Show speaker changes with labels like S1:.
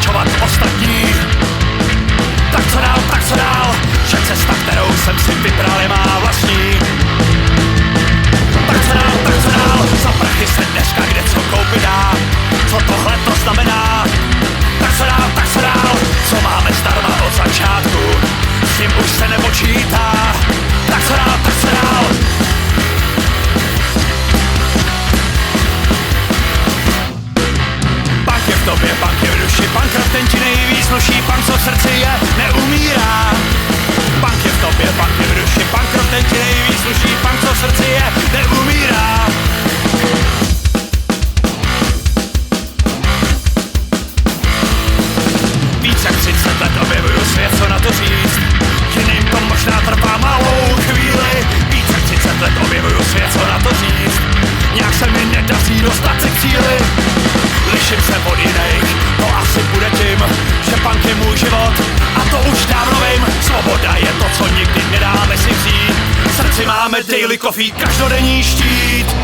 S1: určovat ostatní. Tak co dál, že cesta, kterou jsem si vybral, je má vlastní. Tak co dál, za prachy se dneska kde co koupit dá. Co tohle to znamená? Tak co dál, co máme zdarma od začátku, s tím už se nepočítá. Tak co dál. Punk je v tobě, punk je v duši, punk ten ti nejvíc sluší, punk co v srdci je, neumírá. Punk je v tobě, punk je v duši, punk ten ti nejvíc sluší, punk co v srdci je, neumírá. Víc jak 30 let objevuju svět, co na to říct. Jiným to možná trvá malou chvíli. Víc jak 30 let objevuju svět, co na to říct. Nějak se mi nedaří dostat se k cíli. Liším se od jiných, to asi bude tím, že punk je můj život a to už dávno vím. Svoboda je to, co nikdy nedáme si vzít. V srdci máme daily coffee, každodenní štít.